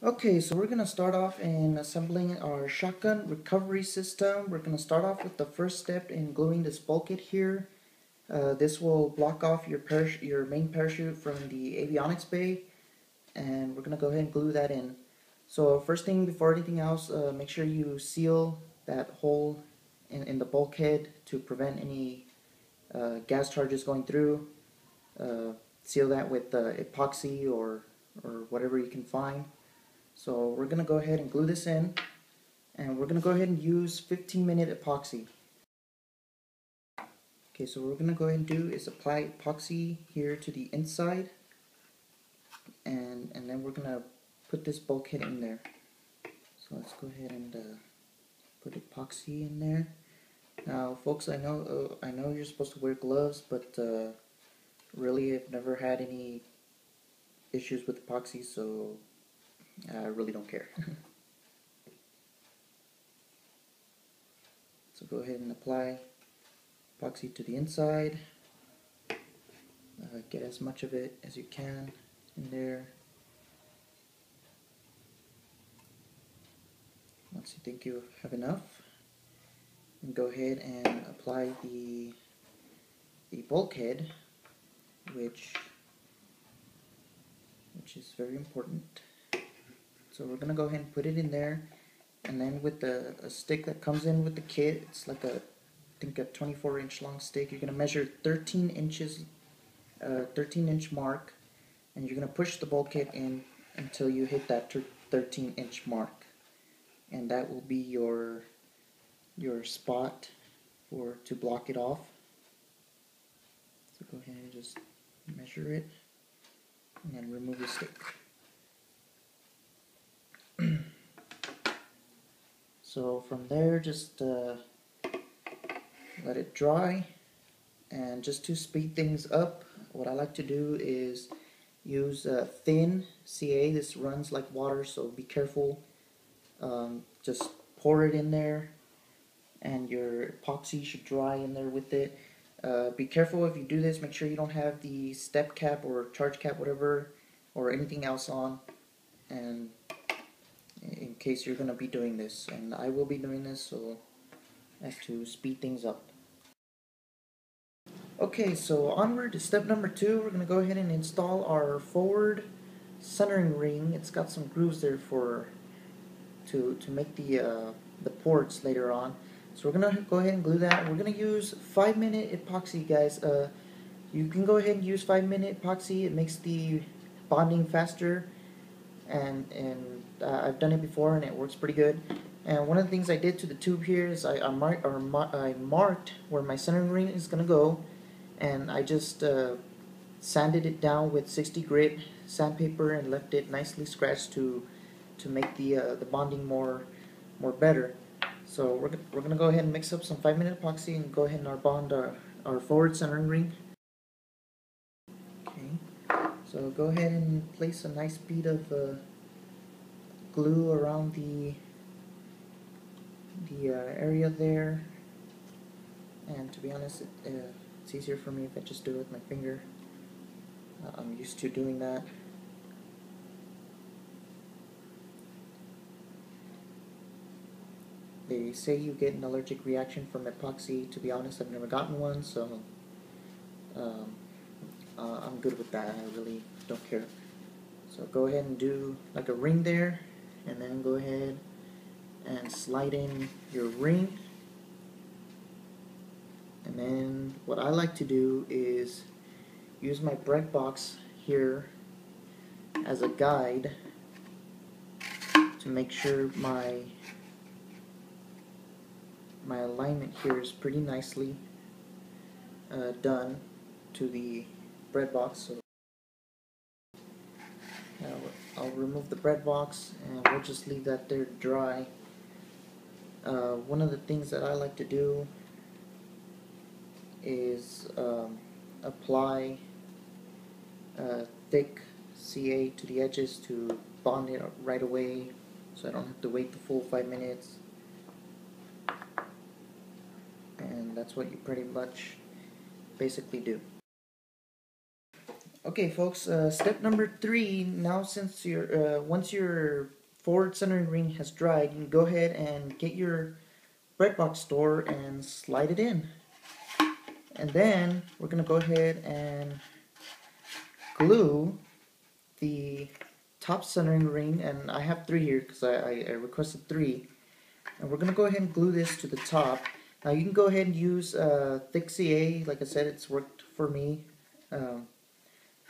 Okay, so we're going to start off in assembling our shotgun recovery system. We're going to start off with the first step in gluing this bulkhead here. This will block off your main parachute from the avionics bay, and we're going to go ahead and glue that in. So first thing before anything else, make sure you seal that hole in the bulkhead to prevent any gas charges going through. Seal that with epoxy or whatever you can find. So we're going to go ahead and glue this in, and we're going to go ahead and use 15-minute epoxy. Okay, so what we're going to go ahead and do is apply epoxy here to the inside, and then we're going to put this bulkhead in there. So let's go ahead and put epoxy in there. Now folks, I know you're supposed to wear gloves, but really I've never had any issues with epoxy, so I really don't care. So go ahead and apply epoxy to the inside. Get as much of it as you can in there. Once you think you have enough, and go ahead and apply the bulkhead, which is very important. So we're gonna go ahead and put it in there, and then with a stick that comes in with the kit, it's like I think a 24-inch long stick. You're gonna measure 13 inches, 13-inch mark, and you're gonna push the bulkhead in until you hit that 13-inch mark, and that will be your spot to block it off. So go ahead and just measure it, and then remove the stick. So from there, just let it dry, and just to speed things up, what I like to do is use thin CA. This runs like water, so be careful. Just pour it in there, and your epoxy should dry in there with it. Be careful if you do this, make sure you don't have the step cap or charge cap, whatever, or anything else on, and in case you're going to be doing this, and I will be doing this, so I have to speed things up. Okay, so onward to step number 2. We're going to go ahead and install our forward centering ring. It's got some grooves there to make the ports later on. So we're going to go ahead and glue that. We're going to use 5-minute epoxy, guys. You can go ahead and use 5-minute epoxy. It makes the bonding faster, and I've done it before and it works pretty good. And one of the things I did to the tube here is I marked where my centering ring is going to go, and I just sanded it down with 60 grit sandpaper and left it nicely scratched to make the bonding more better. So we're gonna go ahead and mix up some 5-minute epoxy and go ahead and bond our forward centering ring. Okay, so go ahead and place a nice bead of glue around the area there. And to be honest, it's easier for me if I just do it with my finger. I'm used to doing that. They say you get an allergic reaction from epoxy. To be honest, I've never gotten one, so I'm good with that. I really don't care. So go ahead and do like a ring there, and then go ahead and slide in your ring. And then what I like to do is use my bread box here as a guide to make sure my alignment here is pretty nicely done to the bread box. So now I'll remove the bread box, and we'll just leave that there to dry. One of the things that I like to do is apply thick CA to the edges to bond it right away, so I don't have to wait the full 5 minutes. And that's what you pretty much basically do. Okay, folks. Step number 3. Now, since your once your forward centering ring has dried, you can go ahead and get your breadbox store and slide it in. And then we're gonna go ahead and glue the top centering ring, and I have 3 here because I requested 3. And we're gonna go ahead and glue this to the top. Now you can go ahead and use thick CA. Like I said, it's worked for me.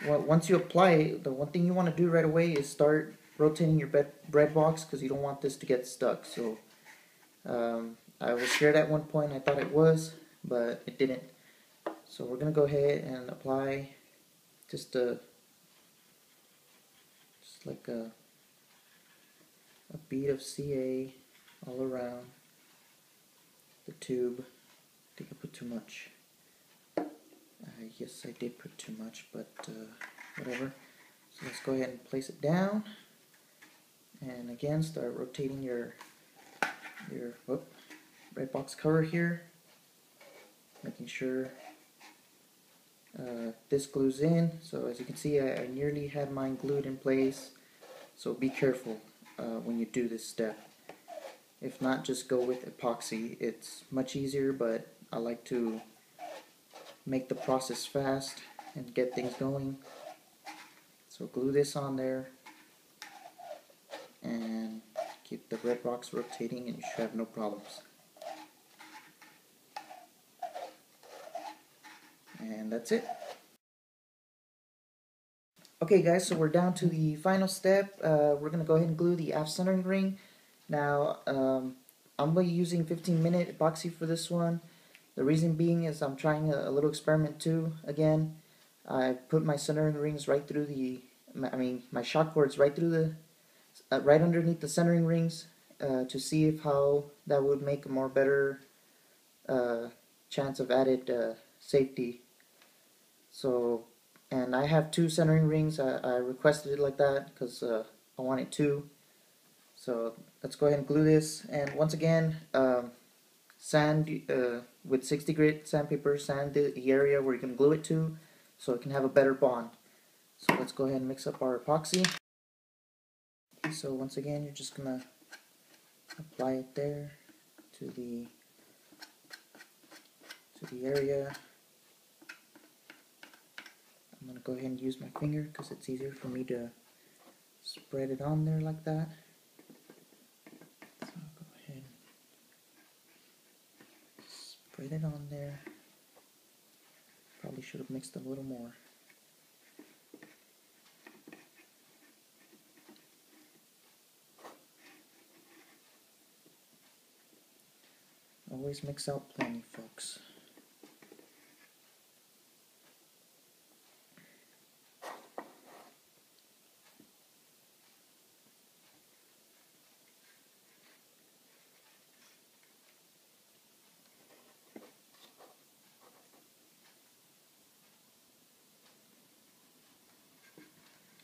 Well, once you apply it, the one thing you want to do right away is start rotating your bread box, because you don't want this to get stuck. So I was scared at one point. I thought it was, but it didn't. So we're gonna go ahead and apply just like a bead of CA all around the tube. I think I put too much. Yes, I did put too much, but whatever. So let's go ahead and place it down, and again start rotating your bread box cover here, making sure this glues in. So as you can see, I nearly had mine glued in place. So be careful when you do this step. If not, just go with epoxy. It's much easier, but I like to make the process fast and get things going. So glue this on there and keep the bread box rotating, and you should have no problems. And that's it. Okay guys, so we're down to the final step. We're going to go ahead and glue the aft centering ring. Now I'm going to be using 15-minute epoxy for this one. The reason being is I'm trying a little experiment too. Again, I put my centering rings right through my shock cords right through the right underneath the centering rings to see if how that would make a more better chance of added safety. So, and I have 2 centering rings. I requested it like that because I wanted 2. So let's go ahead and glue this. And once again, sand with 60 grit sandpaper, sand the area where you can glue it to, so it can have a better bond. So let's go ahead and mix up our epoxy. So once again, you're just gonna apply it there to the area. I'm gonna go ahead and use my finger because it's easier for me to spread it on there like that. So I'll go ahead and spread it on there. Probably should have mixed a little more. Always mix out plenty, folks.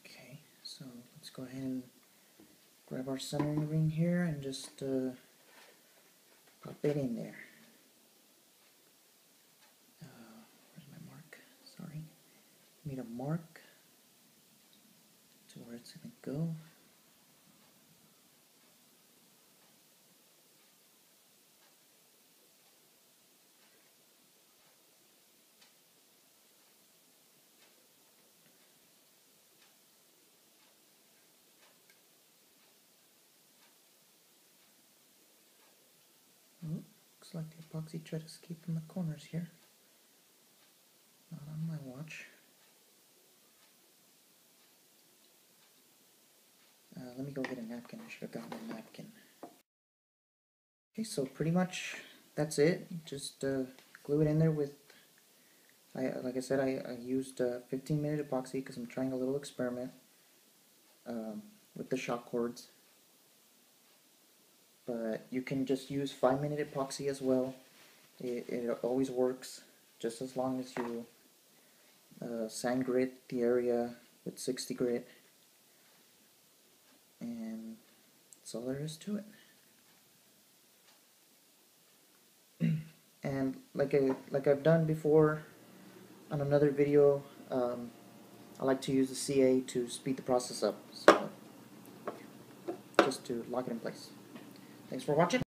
Okay, so let's go ahead and grab our centering ring here and just pop it in there. Where's my mark? Sorry. Made a mark to where it's going to go. Oh, looks like the epoxy tried to escape from the corners here. Not on my watch. Let me go get a napkin. I should have gotten a napkin. Okay, so pretty much that's it. Just glue it in there with, like I said, I used 15-minute epoxy because I'm trying a little experiment with the shock cords. But you can just use 5-minute epoxy as well. It always works, just as long as you sand grit the area with 60 grit. And that's all there is to it. And like I've done before on another video, I like to use the CA to speed the process up, so just to lock it in place. Thanks for watching.